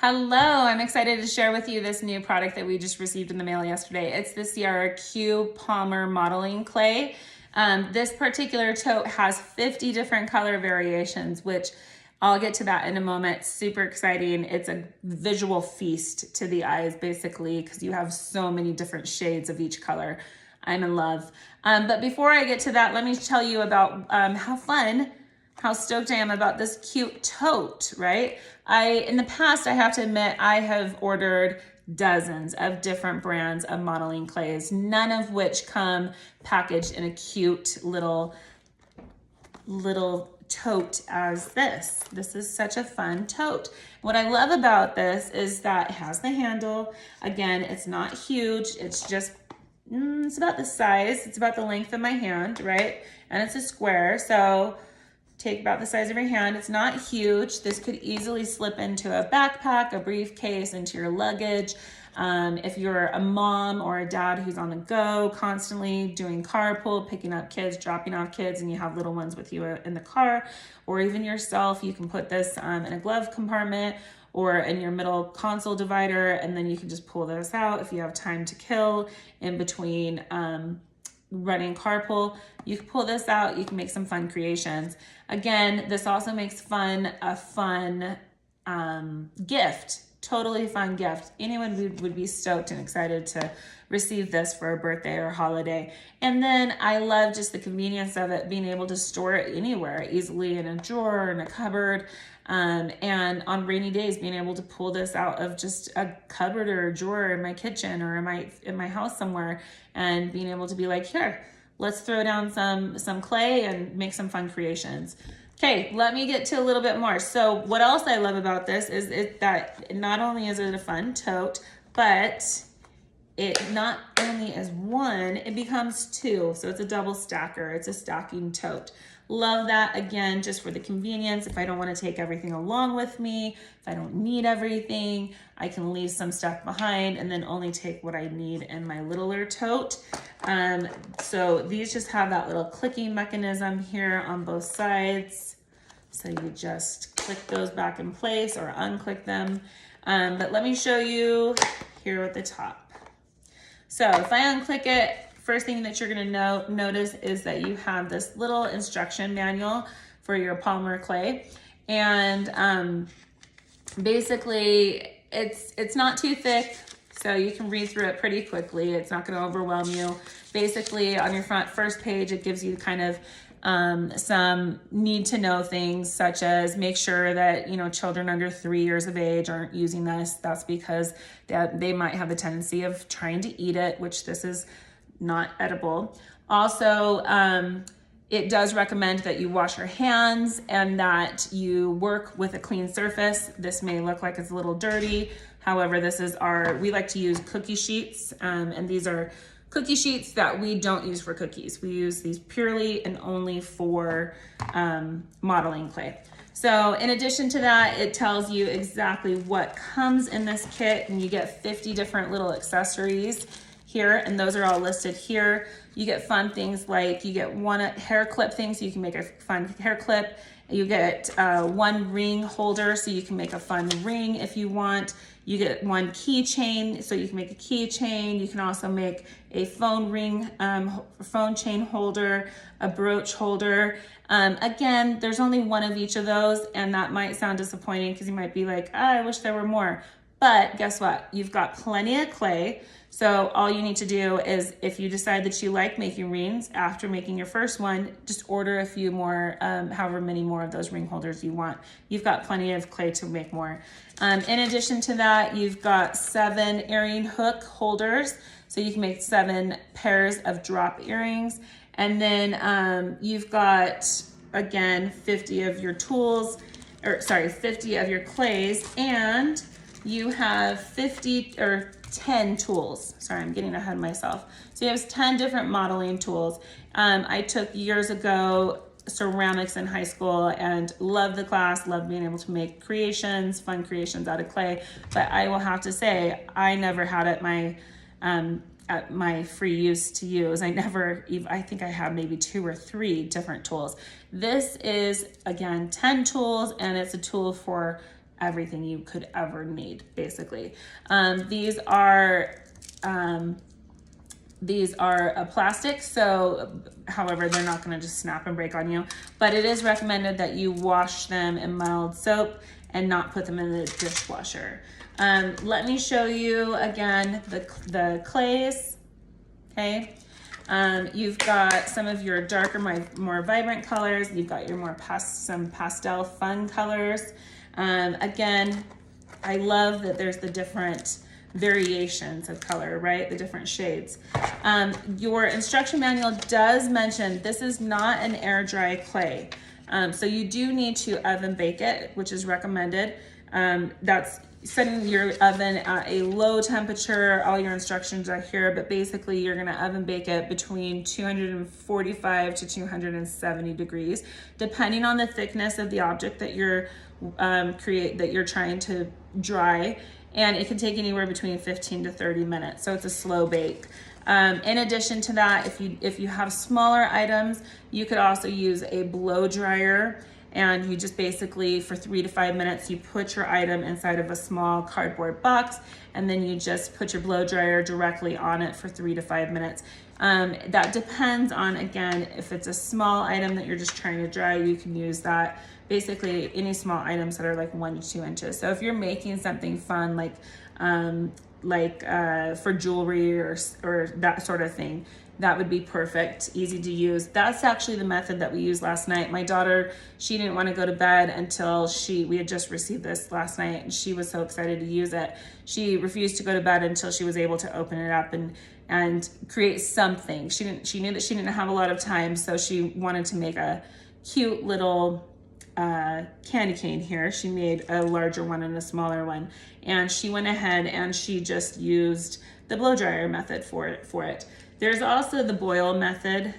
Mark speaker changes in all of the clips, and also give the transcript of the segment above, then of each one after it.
Speaker 1: Hello, I'm excited to share with you this new product that we just received in the mail yesterday. It's the CiaraQ Polymer modeling clay. This particular tote has 50 different color variations, which I'll get to that in a moment. Super exciting. It's a visual feast to the eyes, basically, because you have so many different shades of each color. I'm in love. But before I get to that, let me tell you about how stoked I am about this cute tote, right? In the past, I have to admit, I have ordered dozens of different brands of modeling clays, none of which come packaged in a cute little tote as this. This is such a fun tote. What I love about this is that it has the handle. Again, it's not huge. It's just, it's about the size. It's about the length of my hand, right? And it's a square, so take about the size of your hand. It's not huge. This could easily slip into a backpack, a briefcase, into your luggage. If you're a mom or a dad who's on the go, constantly doing carpool, picking up kids, dropping off kids, and you have little ones with you in the car, or even yourself, you can put this in a glove compartment or in your middle console divider, and then you can just pull this out if you have time to kill in between running carpool. You can pull this out, you can make some fun creations. Again, this also makes a fun gift, totally fun gift. Anyone would be stoked and excited to receive this for a birthday or holiday. And then I love just the convenience of it, being able to store it anywhere, easily in a drawer, in a cupboard, and on rainy days, being able to pull this out of just a cupboard or a drawer in my kitchen or in my house somewhere, and being able to be like, here, let's throw down some clay and make some fun creations. Okay, let me get to a little bit more. So what else I love about this is that not only is it a fun tote, but it not only is one, it becomes two. So it's a double stacker. It's a stacking tote. Love that, again, just for the convenience. If I don't want to take everything along with me, if I don't need everything, I can leave some stuff behind and then only take what I need in my littler tote. So these just have that little clicking mechanism here on both sides. So you just click those back in place or unclick them. But let me show you here at the top. So if I unclick it, first thing that you're gonna notice is that you have this little instruction manual for your polymer clay. And basically it's not too thick, so you can read through it pretty quickly. It's not gonna overwhelm you. Basically on your first page, it gives you kind of some need to know things, such as make sure that, children under 3 years of age aren't using this. That's because they might have the tendency of trying to eat it, which this is not edible. Also, it does recommend that you wash your hands and that you work with a clean surface. This may look like it's a little dirty. However, we like to use cookie sheets, and these are cookie sheets that we don't use for cookies. We use these purely and only for modeling clay. So in addition to that, it tells you exactly what comes in this kit, and you get 50 different little accessories here, and those are all listed here. You get fun things like you get one hair clip thing, so you can make a fun hair clip. You get one ring holder, so you can make a fun ring if you want. You get one keychain, so you can make a keychain. You can also make a phone ring, phone chain holder, a brooch holder. Again, there's only one of each of those, and that might sound disappointing because you might be like, I wish there were more. But guess what? You've got plenty of clay. So all you need to do is, if you decide that you like making rings after making your first one, just order a few more, however many more of those ring holders you want. You've got plenty of clay to make more. In addition to that, you've got 7 earring hook holders. So you can make 7 pairs of drop earrings. And then you've got, again, 50 of your 50 of your clays, and you have 10 tools. Sorry, I'm getting ahead of myself. So you have 10 different modeling tools. I took years ago ceramics in high school and loved the class, loved being able to make fun creations out of clay. But I will have to say, I never had at my free use to use. I think I have maybe 2 or 3 different tools. This is, again, 10 tools, and it's a tool for everything you could ever need, basically. These are a plastic, so however, they're not going to just snap and break on you, but it is recommended that you wash them in mild soap and not put them in the dishwasher. Let me show you again the clays. Okay, you've got some of your darker, more vibrant colors. You've got your some pastel fun colors. Again, I love that there's the different variations of color, right? The different shades. Your instruction manual does mention this is not an air dry clay. So you do need to oven bake it, which is recommended. That's setting your oven at a low temperature. All your instructions are here, but basically you're gonna oven bake it between 245 to 270 degrees, depending on the thickness of the object that you're trying to dry. And it can take anywhere between 15 to 30 minutes. So it's a slow bake. In addition to that, if you have smaller items, you could also use a blow dryer, and you just basically, for 3 to 5 minutes, you put your item inside of a small cardboard box, and then you just put your blow dryer directly on it for 3 to 5 minutes. That depends on, again, if it's a small item that you're just trying to dry, you can use that. Basically any small items that are like 1 to 2 inches. So if you're making something fun, like for jewelry or that sort of thing, that would be perfect, easy to use. That's actually the method that we used last night. My daughter, she didn't want to go to bed until we had just received this last night, and she was so excited to use it. She refused to go to bed until she was able to open it up and create something. She knew that she didn't have a lot of time, so she wanted to make a cute little candy cane here. She made a larger one and a smaller one, and she went ahead and she just used the blow dryer method for it. There's also the boil method,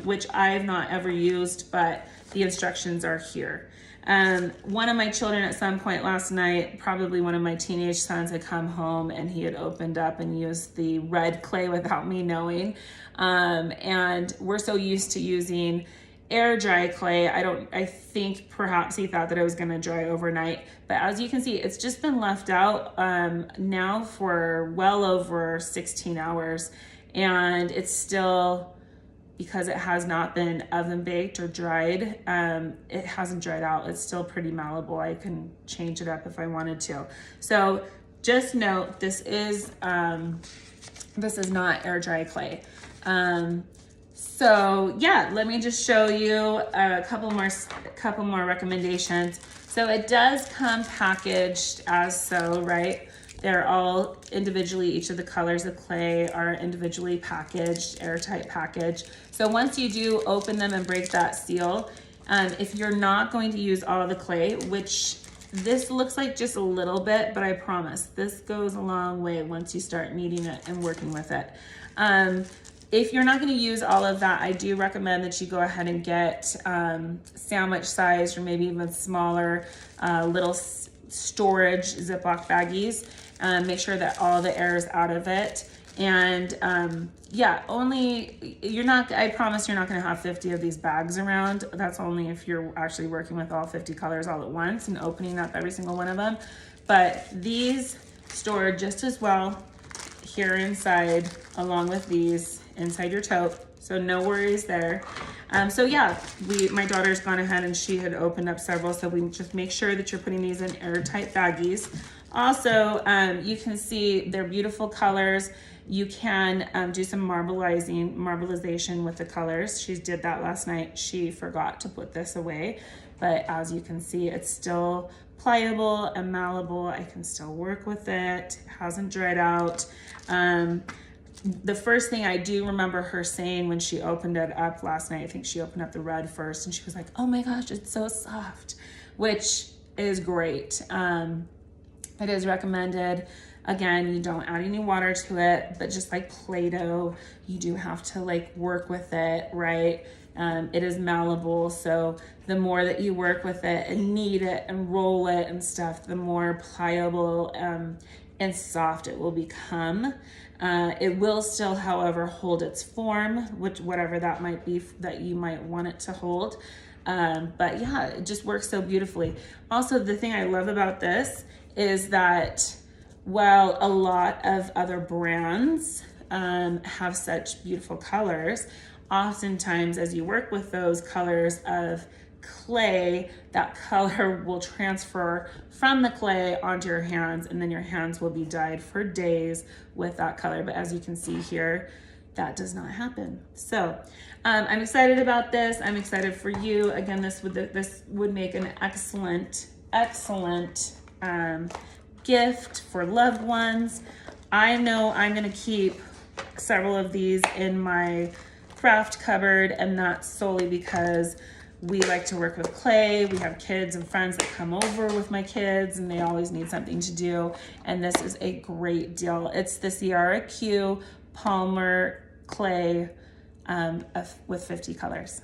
Speaker 1: which I've not ever used, but the instructions are here. One of my children at some point last night, probably one of my teenage sons, had come home and he had opened up and used the red clay without me knowing. And we're so used to using air dry clay. I think perhaps he thought that it was going to dry overnight, but as you can see, it's just been left out now for well over 16 hours, and it's still, because it has not been oven baked or dried, it hasn't dried out. It's still pretty malleable. I can change it up if I wanted to. So just note, this is not air dry clay. So yeah, let me just show you a couple more recommendations. So it does come packaged as so, right? They're all individually, each of the colors of clay are individually packaged, airtight package. So once you do open them and break that seal, if you're not going to use all of the clay, which this looks like just a little bit, but I promise this goes a long way once you start kneading it and working with it. If you're not going to use all of that, I do recommend that you go ahead and get sandwich sized or maybe even smaller little storage Ziploc baggies. Make sure that all the air is out of it. And yeah, I promise you're not going to have 50 of these bags around. That's only if you're actually working with all 50 colors all at once and opening up every single one of them. But these store just as well here inside, along with these inside your tote, so no worries there. So yeah, my daughter's gone ahead and she had opened up several, so we just make sure that you're putting these in airtight baggies. Also, you can see they're beautiful colors. You can do some marbleization with the colors. She did that last night. She forgot to put this away, but as you can see, it's still pliable and malleable. I can still work with it. It hasn't dried out. The first thing I do remember her saying when she opened it up last night, I think she opened up the red first, and she was like, oh my gosh, it's so soft, which is great. It is recommended. Again, you don't add any water to it, but just like Play-Doh, you do have to like work with it, right? It is malleable, so the more that you work with it and knead it and roll it and stuff, the more pliable and soft it will become. It will still, however, hold its form, whatever that might be that you might want it to hold. But yeah, it just works so beautifully. Also, the thing I love about this is that while a lot of other brands have such beautiful colors, oftentimes as you work with those colors of clay, that color will transfer from the clay onto your hands, and then your hands will be dyed for days with that color. But as you can see here, that does not happen. So I'm excited about this. I'm excited for you. Again, this would make an excellent gift for loved ones. I know I'm gonna keep several of these in my craft cupboard, and that's solely because we like to work with clay. We have kids and friends that come over with my kids, and they always need something to do. And this is a great deal. It's the CiaraQ Polymer clay with 50 colors.